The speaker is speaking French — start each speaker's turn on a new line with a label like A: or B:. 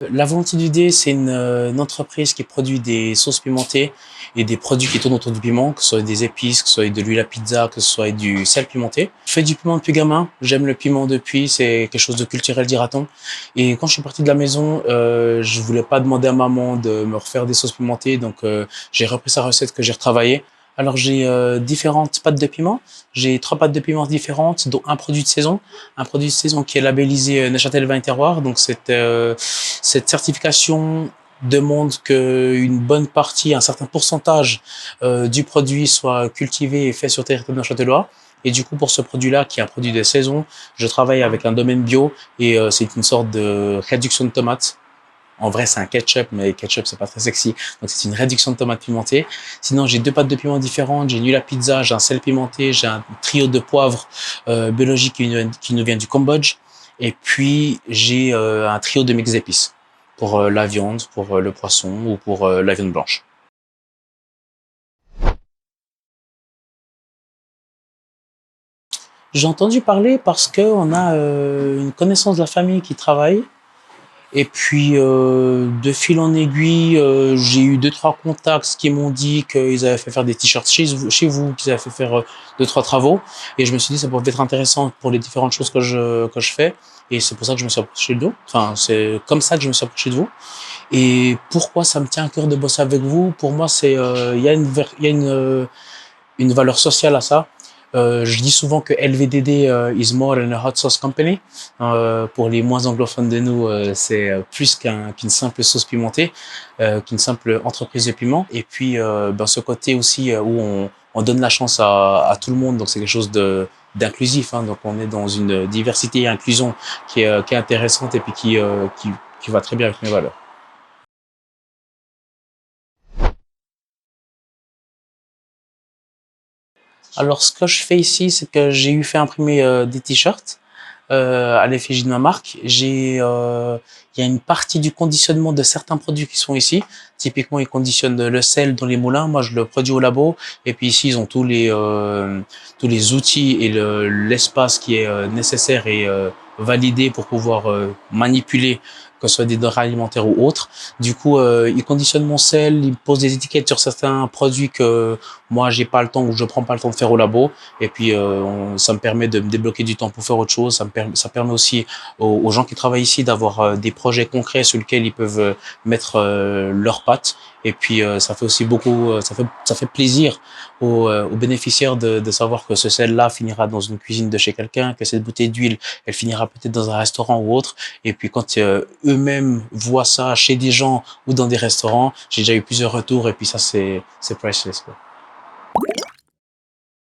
A: La Volonté du Dé, c'est une entreprise qui produit des sauces pimentées et des produits qui tournent autour du piment, que ce soit des épices, que ce soit de l'huile à pizza, que ce soit du sel pimenté. Je fais du piment depuis gamin, j'aime le piment depuis, c'est quelque chose de culturel, dira-t-on. Et quand je suis parti de la maison, je voulais pas demander à maman de me refaire des sauces pimentées, donc j'ai repris sa recette que j'ai retravaillée. Alors j'ai différentes pâtes de piment. J'ai 3 pâtes de piment différentes, dont un produit de saison. Un produit de saison qui est labellisé Neuchâtel Vin et Terroir. Donc cette certification demande qu'une bonne partie, un certain pourcentage du produit soit cultivé et fait sur territoire neuchâtelois. Et du coup, pour ce produit-là, qui est un produit de saison, je travaille avec un domaine bio et c'est une sorte de réduction de tomates. En vrai, c'est un ketchup, mais ketchup, c'est pas très sexy. Donc, c'est une réduction de tomates pimentées. Sinon, j'ai 2 pâtes de piment différentes. J'ai une huile à pizza, j'ai un sel pimenté, j'ai un trio de poivre biologique qui nous vient du Cambodge. Et puis, j'ai un trio de mix d'épices pour la viande, pour le poisson ou pour la viande blanche. J'ai entendu parler parce qu'on a une connaissance de la famille qui travaille. Et puis, de fil en aiguille, j'ai eu deux, trois contacts qui m'ont dit qu'ils avaient fait faire des t-shirts chez vous, qu'ils avaient fait faire deux, trois travaux. Et je me suis dit, ça pourrait être intéressant pour les différentes choses que je fais. Et c'est pour ça que je me suis approché de vous. Enfin, c'est comme ça que je me suis approché de vous. Et pourquoi ça me tient à cœur de bosser avec vous? Pour moi, il y a une valeur sociale à ça. Je dis souvent que LVDD is more than a hot sauce company. Pour les moins anglophones de nous, c'est plus qu'une simple sauce pimentée, qu'une simple entreprise de piment. Et puis, ce côté aussi où on donne la chance à tout le monde, donc c'est quelque chose d'inclusif. Hein, donc on est dans une diversité et inclusion qui est intéressante et puis qui va très bien avec mes valeurs. Alors, ce que je fais ici, c'est que j'ai eu fait imprimer des t-shirts à l'effigie de ma marque. Il y a une partie du conditionnement de certains produits qui sont ici. Typiquement, ils conditionnent le sel dans les moulins. Moi, je le produis au labo. Et puis ici, ils ont tous les outils et l'espace qui est nécessaire et validé pour pouvoir manipuler, que ce soit des denrées alimentaires ou autres. Du coup, ils conditionnent mon sel, ils posent des étiquettes sur certains produits que moi, j'ai pas le temps ou je prends pas le temps de faire au labo. Et puis, ça me permet de me débloquer du temps pour faire autre chose. Ça permet aussi aux gens qui travaillent ici d'avoir des projets concrets sur lesquels ils peuvent mettre leurs pattes. Et puis, ça fait aussi beaucoup, ça fait plaisir aux bénéficiaires de savoir que ce sel-là finira dans une cuisine de chez quelqu'un, que cette bouteille d'huile, elle finira peut-être dans un restaurant ou autre. Et puis, quand eux-mêmes voient ça chez des gens ou dans des restaurants, j'ai déjà eu plusieurs retours. Et puis ça, c'est priceless, quoi.